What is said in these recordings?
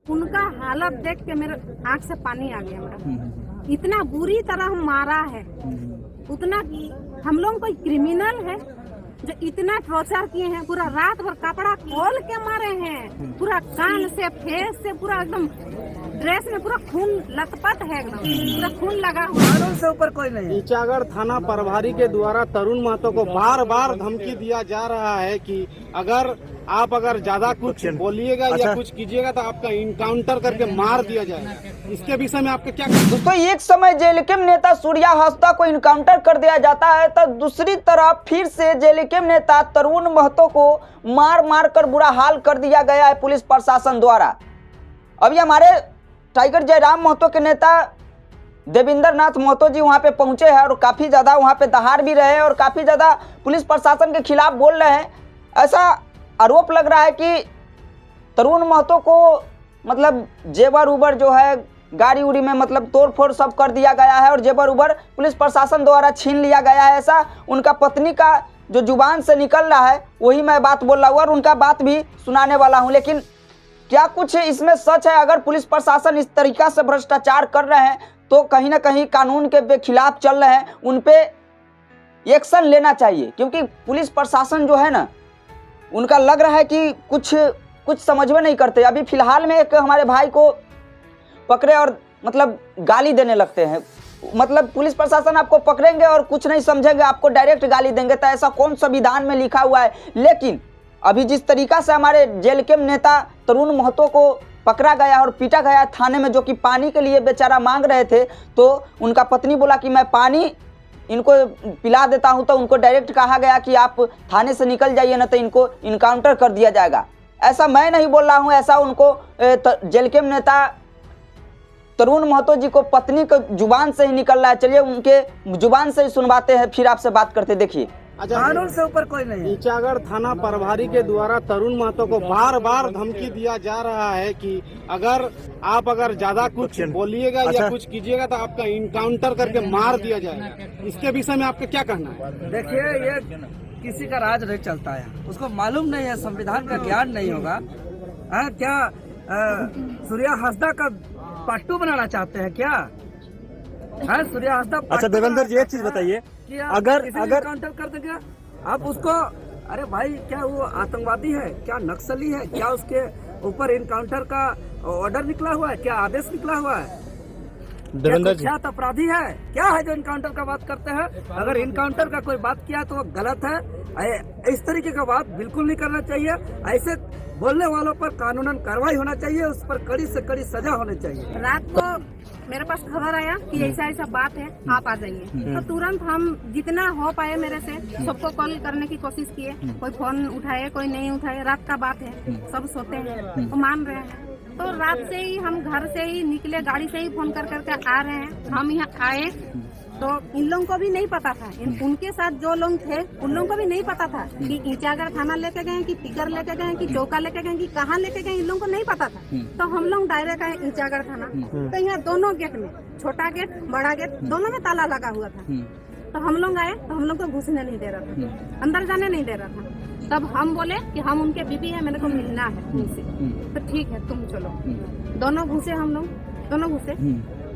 उनका हालत देख के मेरे आंख से पानी आ गया मेरा। इतना बुरी तरह मारा है, उतना हम लोग कोई क्रिमिनल है जो इतना टॉर्चर किए हैं। पूरा रात भर कपड़ा खोल के मारे हैं, पूरा कान से फेस से पूरा एकदम ड्रेस में पूरा खून लथपथ है, एकदम पूरा खून लगा हुआ। कानून से ऊपर कोई नहीं है। ईचागढ़ थाना प्रभारी के द्वारा तरुण महतो को बार बार धमकी दिया जा रहा है कि अगर आप ज्यादा कुछ बोलिएगा या कुछ कीजिएगा तो आपका इनकाउंटर करके मार दिया जाएगा। इसके विषय में आपका क्या कहना? दोस्तों, एक समय जेएलकेएम नेता सूर्या हांसदा को इनकाउंटर कर दिया जाता है तो दूसरी तरफ फिर से जेएलकेएम नेता तरुण महतो को मार मार कर बुरा हाल कर दिया गया है पुलिस प्रशासन द्वारा। अभी हमारे टाइगर जयराम महतो के नेता देवेंद्र नाथ महतो जी वहां पे पहुंचे हैं और काफी ज्यादा वहां पे दहाड़ भी रहे हैं और काफी ज्यादा पुलिस प्रशासन के खिलाफ बोल रहे हैं। ऐसा आरोप लग रहा है कि तरुण महतो को मतलब जेवर उबर जो है गाड़ी उड़ी में मतलब तोड़ फोड़ सब कर दिया गया है और जेवर उबर पुलिस प्रशासन द्वारा छीन लिया गया है। ऐसा उनका पत्नी का जो जुबान से निकल रहा है वही मैं बात बोल रहा हूँ और उनका बात भी सुनाने वाला हूँ। लेकिन क्या कुछ इसमें सच है? अगर पुलिस प्रशासन इस तरीका से भ्रष्टाचार कर रहे हैं तो कहीं ना कहीं कानून के खिलाफ चल रहे हैं, उन पे एक्शन लेना चाहिए। क्योंकि पुलिस प्रशासन जो है ना, उनका लग रहा है कि कुछ समझ में नहीं करते। अभी फिलहाल में एक हमारे भाई को पकड़े और मतलब गाली देने लगते हैं। मतलब पुलिस प्रशासन आपको पकड़ेंगे और कुछ नहीं समझेंगे, आपको डायरेक्ट गाली देंगे। तो ऐसा कौन संविधान में लिखा हुआ है? लेकिन अभी जिस तरीका से हमारे जेएलकेएम नेता तरुण महतो को पकड़ा गया और पीटा गया थाने में, जो कि पानी के लिए बेचारा मांग रहे थे, तो उनका पत्नी बोला कि मैं पानी इनको पिला देता हूं, तो उनको डायरेक्ट कहा गया कि आप थाने से निकल जाइए ना तो इनको इनकाउंटर कर दिया जाएगा। ऐसा मैं नहीं बोल रहा हूं, ऐसा उनको जेएलकेएम नेता तरुण महतो जी को पत्नी के जुबान से ही निकल रहा है। चलिए उनके जुबान से ही सुनवाते हैं, फिर आपसे बात करते। देखिए, कानून से ऊपर कोई नहीं है। ईचागढ़ थाना प्रभारी के द्वारा तरुण महतो को बार बार धमकी दिया जा रहा है कि अगर आप ज्यादा कुछ बोलिएगा या कुछ कीजिएगा तो आपका इनकाउंटर करके मार दिया जाएगा। इसके विषय में आपका क्या कहना है? देखिए, ये किसी का राज नहीं चलता है, उसको मालूम नहीं है, संविधान का ज्ञान नहीं होगा। क्या सूर्या हांसदा का पट्टू बनाना चाहते हैं क्या? सूर्या हांसदा। अच्छा देवेंद्र जी, एक चीज बताइए, अगर काउंटर कर देंगे आप उसको, अरे भाई क्या वो आतंकवादी है, क्या नक्सली है, क्या उसके ऊपर इनकाउंटर का ऑर्डर निकला हुआ है, क्या आदेश निकला हुआ है? देवेंद्र जी, क्या अपराधी है क्या है जो इनकाउंटर का बात करते हैं? अगर इनकाउंटर का कोई बात किया तो वो गलत है। इस तरीके का बात बिल्कुल नहीं करना चाहिए। ऐसे बोलने वालों पर कानूनन कार्रवाई होना चाहिए, उस पर कड़ी से कड़ी सजा होनी चाहिए। रात को मेरे पास खबर आया कि ऐसा ऐसा बात है, आप आ जाइए। तो तुरंत हम जितना हो पाए मेरे से सबको कॉल करने की कोशिश किए। कोई फोन उठाए, कोई नहीं उठाए। रात का बात है, सब सोते हैं, तो मान रहे हैं। तो रात से ही हम घर से ही निकले, गाड़ी से ही फोन कर करके आ रहे हैं। हम यहाँ आए तो इन लोगों को भी नहीं पता था, उनके साथ जो लोग थे उन लोगों को भी नहीं पता था कि ईचागढ़ थाना लेके गए, कि टिगर लेके गए, कि चौका लेके गए, कि कहाँ लेके गए, इन लोगों को नहीं पता था। तो हम लोग डायरेक्ट आए ईचागढ़ थाना। तो यहाँ दोनों गेट में, छोटा गेट बड़ा गेट, दोनों में ताला लगा हुआ था। तो हम लोग आए तो हम लोग को घुसने नहीं दे रहा था, अंदर जाने नहीं दे रहा था। तब हम बोले कि हम उनके बीबी है, मेरे को मिलना है उनसे। तो ठीक है, तुम चलो। दोनों घुसे, हम लोग दोनों घुसे।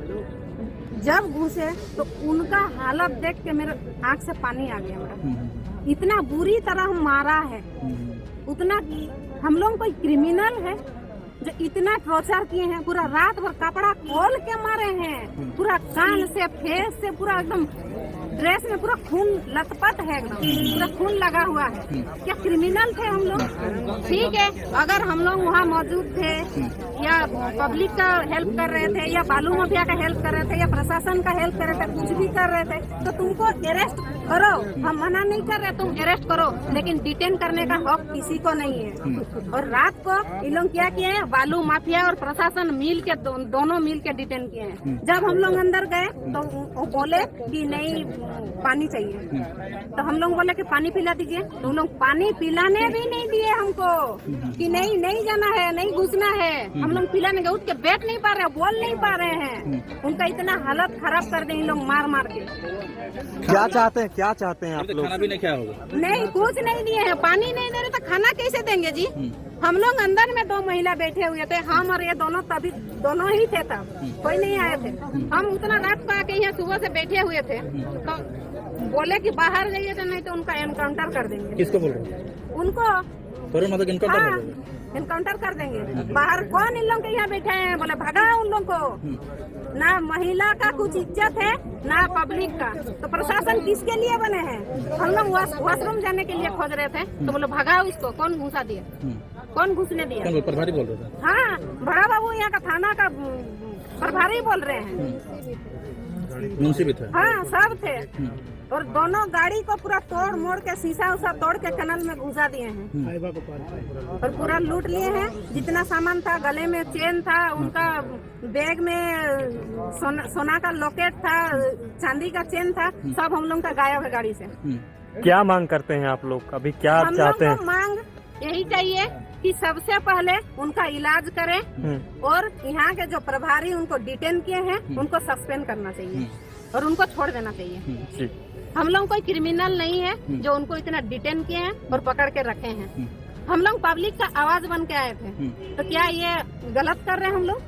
जब घुसे तो उनका हालत देख के मेरे आंख से पानी आ गया मेरा। इतना बुरी तरह मारा है, उतना हम लोग कोई क्रिमिनल है जो इतना टॉर्चर किए हैं। पूरा रात भर कपड़ा खोल के मारे हैं, पूरा कान से फेस से पूरा एकदम ड्रेस में पूरा खून लथपथ है, एकदम पूरा खून लगा हुआ है। क्या क्रिमिनल थे हम लोग? ठीक है, अगर हम लोग वहाँ मौजूद थे या पब्लिक का हेल्प कर रहे थे या बालू माफिया का हेल्प कर रहे थे या प्रशासन का हेल्प कर रहे थे, कुछ भी कर रहे थे, तो तुमको अरेस्ट करो। हम मना नहीं कर रहे, तुम अरेस्ट करो, लेकिन डिटेन करने का हक किसी को नहीं है। और रात को इन लोग क्या किए हैं, बालू माफिया और प्रशासन मिल के दोनों मिल के डिटेन किए हैं। जब हम लोग अंदर गए तो वो बोले कि नहीं पानी चाहिए, तो हम लोग बोले कि पानी पिला दीजिए। तो लोग पानी पिलाने भी नहीं दिए हमको, कि नहीं जाना है, नहीं घुसना है। हम लोग पिलाने गए, उठ के बैठ नहीं पा रहे, बोल नहीं पा रहे हैं। उनका इतना हालत खराब कर दे इन लोग मार के। क्या चाहते हैं आप लोग? खाना भी नहीं खाया होगा? नहीं, कुछ नहीं दिए हैं, पानी नहीं दे रहे तो खाना कैसे देंगे जी? हम लोग अंदर में 2 महिला बैठे हुए थे, हम और ये दोनों ही थे तब, कोई नहीं आए थे। हम उतना रात को आके यहाँ सुबह से बैठे हुए थे, तो बोले कि बाहर जाइए तो नहीं तो उनका एनकाउंटर कर देंगे। किसको बोल रहे हैं? उनको तरुण महतो इनकाउंटर हाँ, कर देंगे। एनकाउंटर कर देंगे। बाहर कौन इन लोग के यहाँ बैठे हैं? बोले भगाओ उन लोग को। ना महिला का कुछ इज्जत है ना पब्लिक का, तो प्रशासन किसके लिए बने हैं? हम लोग वॉशरूम जाने के लिए खोज रहे थे, तो बोले भगाओ इसको। कौन घुसा दिया? कौन घुसने दिया? कौन प्रभारी बोल रहे थे? हाँ, बड़ा बाबू यहाँ का थाना का प्रभारी बोल रहे हैं। मुंशी भी थे? हाँ, सब थे। और दोनों गाड़ी को पूरा तोड़ मोड़ के शीशा उसा तोड़ के कनल में घुसा दिए हैं और पूरा लूट लिए हैं। जितना सामान था, गले में चेन था, उनका बैग में सोना का लॉकेट था, चांदी का चेन था, सब हम लोग का गायब है गाड़ी से। क्या मांग करते हैं आप लोग? अभी क्या हम चाहते लोग हैं? को मांग यही चाहिए कि सबसे पहले उनका इलाज करें और यहाँ के जो प्रभारी उनको डिटेन किए हैं उनको सस्पेंड करना चाहिए और उनको छोड़ देना चाहिए। जी। हम लोग कोई क्रिमिनल नहीं है जो उनको इतना डिटेन किए हैं और पकड़ के रखे हैं। हम लोग पब्लिक का आवाज बन के आए थे, तो क्या ये गलत कर रहे हैं हम लोग?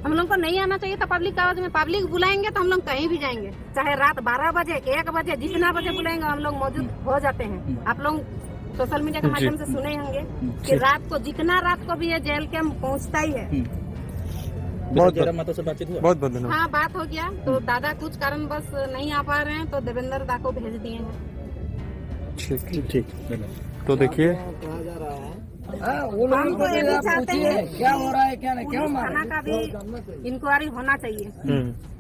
हम लोग को नहीं आना चाहिए था पब्लिक आवाज में। पब्लिक बुलाएंगे तो हम लोग कहीं भी जाएंगे, चाहे रात 12 बजे 1 बजे, जितना बजे बुलाएंगे हम लोग मौजूद हो जाते हैं। आप लोग सोशल मीडिया के माध्यम से सुने होंगे कि रात को जितना रात को भी है जेल के पहुँचता ही है। बहुत जयराम महतो से बातचीत हुआ? बहुत धन्यवाद। हाँ, बात हो गया। तो दादा कुछ कारण बस नहीं आ पा रहे हैं, तो देवेंद्र दा को भेज दिए हैं। ठीक। तो देखिए हम तो ये भी चाहते हैं क्या हो रहा है क्या नहीं, क्यों थाना का भी इंक्वायरी होना चाहिए।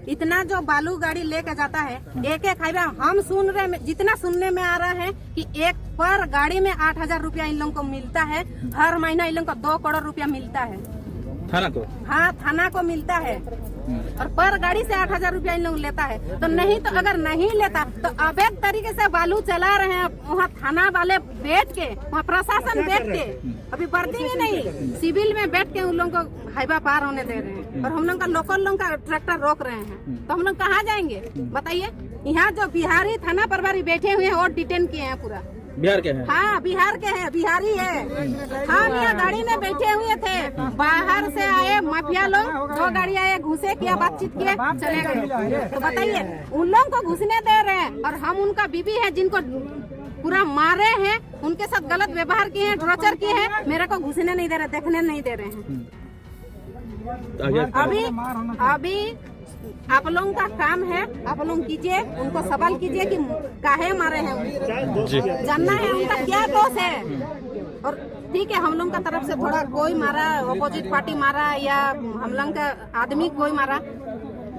इतना जो बालू गाड़ी लेके जाता है, एक हाईवे हम सुन रहे, जितना सुनने में आ रहा है कि एक पर गाड़ी में 8,000 रुपया इन लोगों को मिलता है। हर महीना इन लोगों को 2 करोड़ रुपया मिलता है थाना को? हाँ, थाना को मिलता है और पर गाड़ी से 8,000 रुपया इन लोग लेता है। तो नहीं तो अगर नहीं लेता तो अवैध तरीके से बालू चला रहे हैं वहाँ थाना वाले बैठ के, वहाँ प्रशासन बैठ के, अभी वर्दी में नहीं सिविल में बैठ के उन लोगों को हाईवा पार होने दे रहे हैं और हम लोग का लोकल लोग का ट्रैक्टर रोक रहे हैं। तो हम लोग कहाँ जाएंगे बताइए? यहाँ जो बिहारी थाना प्रभारी बैठे हुए हैं और डिटेन किए हैं पूरा। बिहार के हैं? हाँ, बिहार के हैं, बिहारी है। हम यहाँ गाड़ी में बैठे हुए थे, बाहर से आए माफिया लोग, 2 गाड़ी आए, घुसे, किया बातचीत किए, चले गए। तो बताइए, उन लोगों को घुसने दे रहे हैं और हम उनका बीबी है जिनको पूरा मारे हैं, उनके साथ गलत व्यवहार किए हैं, टॉर्चर किए हैं, मेरे को घुसने नहीं दे रहे, देखने नहीं दे रहे हैं। अभी आप लोगों का काम है, आप लोग कीजिए, उनको सवाल कीजिए कि काहे मारे हैं, जानना है उनका क्या दोष है। और ठीक है, हम लोग का तरफ से थोड़ा कोई मारा, अपोजिट पार्टी मारा या हम लोग का आदमी कोई मारा,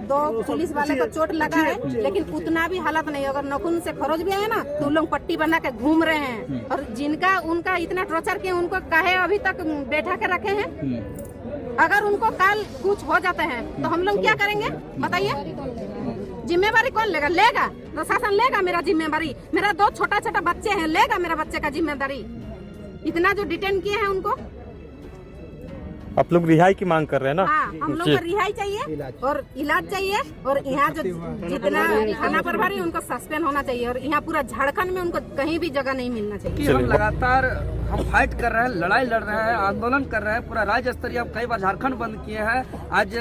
2 पुलिस वाले को चोट लगा है, लेकिन उतना भी हालत नहीं। अगर नखून से खरोच भी आए ना तो लोग पट्टी बना के घूम रहे हैं। और जिनका उनका इतना टॉर्चर किए उनको काहे अभी तक बैठा के रखे हैं? अगर उनको कल कुछ हो जाता है तो हम लोग क्या करेंगे बताइए? जिम्मेवारी कौन लेगा? लेगा प्रशासन लेगा मेरा जिम्मेवारी। मेरा 2 छोटा बच्चे हैं, लेगा मेरा बच्चे का जिम्मेदारी। इतना जो डिटेन किए हैं उनको आप लोग रिहाई की मांग कर रहे हैं ना? हाँ, हम लोग को रिहाई चाहिए और इलाज चाहिए और यहाँ जो जितना थाना प्रभारी उनको सस्पेंड होना चाहिए और यहाँ पूरा झारखंड में उनको कहीं भी जगह नहीं मिलना चाहिए। हम लगातार फाइट कर रहे हैं, लड़ाई लड़ रहे हैं, आंदोलन कर रहे हैं। पूरा राज्य स्तरीय अब कई बार झारखंड बंद किए हैं। आज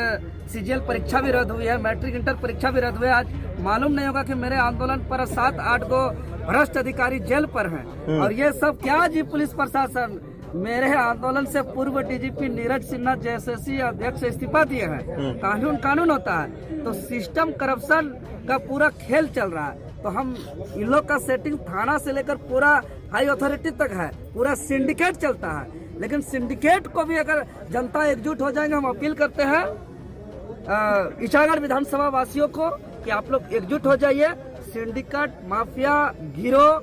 सीजीएल परीक्षा भी रद्द हुई है, मैट्रिक इंटर परीक्षा भी रद्द हुई है। आज मालूम नहीं होगा कि मेरे आंदोलन पर 7-8 को भ्रष्ट अधिकारी जेल पर हैं। और ये सब क्या जी? पुलिस प्रशासन मेरे आंदोलन से पूर्व डीजीपी नीरज सिन्हा जेएसएससी अध्यक्ष इस्तीफा दिए हैं। कानून होता है, तो सिस्टम करप्शन का पूरा खेल चल रहा है। तो हम इन लोग का सेटिंग थाना से लेकर पूरा हाई अथॉरिटी तक है, पूरा सिंडिकेट चलता है। लेकिन सिंडिकेट को भी अगर जनता एकजुट हो जाएंगे, हम अपील करते हैं ईचागढ़ विधानसभा वासियों को कि आप लोग एकजुट हो जाइए। सिंडिकेट माफिया गिरोह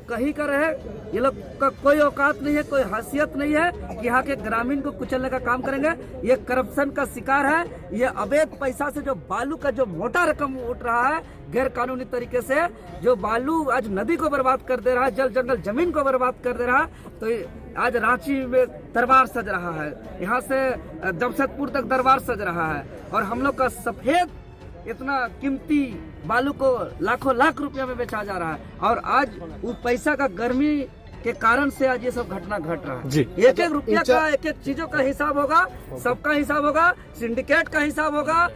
कहीं का रहे, ये लोग का कोई औकात नहीं है, कोई हैसियत नहीं है कि यहाँ के ग्रामीण को कुचलने का काम करेंगे। ये करप्शन का शिकार है। ये अवैध पैसा से जो बालू का जो मोटा रकम उठ रहा है गैर कानूनी तरीके से, जो बालू आज नदी को बर्बाद कर दे रहा है, जल जंगल जमीन को बर्बाद कर दे रहा है। तो आज रांची में दरबार सज रहा है, यहाँ से जमशेदपुर तक दरबार सज रहा है और हम लोग का सफेद इतना कीमती बालू को लाखों लाख रुपया में बेचा जा रहा है। और आज वो पैसा का गर्मी के कारण से आज ये सब घटना घट रहा है। जी। एक एक रुपया का, एक एक चीजों का हिसाब होगा, सबका हिसाब होगा, सिंडिकेट का हिसाब होगा,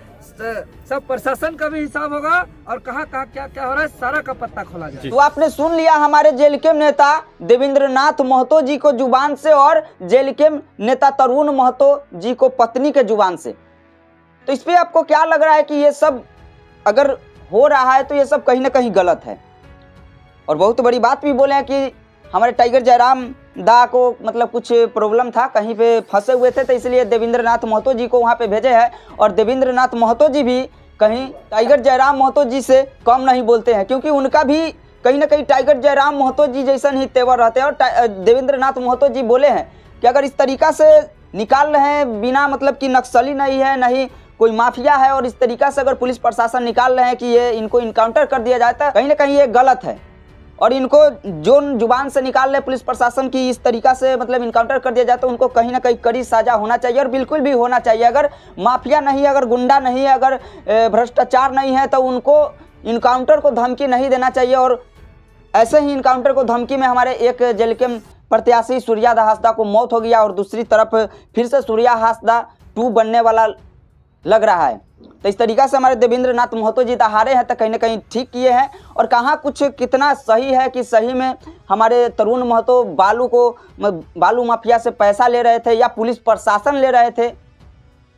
सब प्रशासन का भी हिसाब होगा, और कहाँ कहाँ क्या क्या हो रहा है सारा का पत्ता खोला जाए। तो आपने सुन लिया हमारे जेएलकेम नेता देवेंद्रनाथ महतो जी को जुबान से और जेएलकेम नेता तरुण महतो जी को पत्नी के जुबान से। तो इस पे आपको क्या लग रहा है कि ये सब अगर हो रहा है तो ये सब कहीं ना कहीं गलत है? और बहुत बड़ी बात भी बोले हैं कि हमारे टाइगर जयराम दा को मतलब कुछ प्रॉब्लम था, कहीं पे फंसे हुए थे, तो इसलिए देवेंद्रनाथ महतो जी को वहाँ पे भेजे हैं। और देवेंद्रनाथ महतो जी भी कहीं टाइगर जयराम महतो जी से कम नहीं बोलते हैं, क्योंकि उनका भी कहीं ना कहीं टाइगर जयराम महतो जी जैसा ही तेवर रहते हैं। और देवेंद्रनाथ महतो जी बोले हैं कि अगर इस तरीका से निकाल रहे हैं, बिना मतलब कि नक्सली नहीं है, नहीं कोई माफिया है, और इस तरीका से अगर पुलिस प्रशासन निकाल रहे हैं कि ये इनको इनकाउंटर कर दिया जाता है, कहीं ना कहीं ये गलत है। और इनको जो जुबान से निकाल रहे पुलिस प्रशासन की इस तरीका से मतलब इनकाउंटर कर दिया जाता है, उनको कहीं ना कहीं कड़ी सजा होना चाहिए, और बिल्कुल भी होना चाहिए। अगर माफिया नहीं है, अगर गुंडा नहीं है, अगर भ्रष्टाचार नहीं है, तो उनको इनकाउंटर को धमकी नहीं देना चाहिए। और ऐसे ही इनकाउंटर को धमकी में हमारे एक जेएलकेम प्रत्याशी सूर्या हांसदा को मौत हो गया, और दूसरी तरफ फिर से सूर्या हांसदा 2 बनने वाला लग रहा है। तो इस तरीका से हमारे देवेंद्रनाथ महतो जी हारे हैं, तो कहीं ना कहीं ठीक किए हैं। और कहाँ कुछ कितना सही है कि सही में हमारे तरुण महतो बालू माफिया से पैसा ले रहे थे या पुलिस प्रशासन ले रहे थे,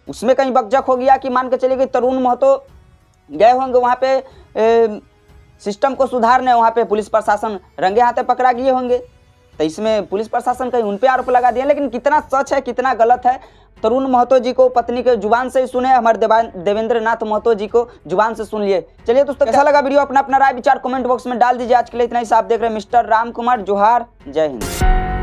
उसमें कहीं बकझक हो गया कि मान के चलिए कि तरुण महतो गए होंगे वहाँ पे सिस्टम को सुधारने, वहाँ पे पुलिस प्रशासन रंगे हाथे पकड़ा गए होंगे, तो इसमें पुलिस प्रशासन कहीं उन पे आरोप लगा दिया। लेकिन कितना सच है कितना गलत है, तरुण महतो जी को पत्नी के जुबान से ही सुने, हमारे देवेंद्रनाथ महतो जी को जुबान से सुन लिए। चलिए दोस्तों, कैसा लगा वीडियो, अपना अपना राय विचार कमेंट बॉक्स में डाल दीजिए। आज के लिए इतना ही। आप देख रहे हैं मिस्टर राम कुमार। जोहार, जय हिंद।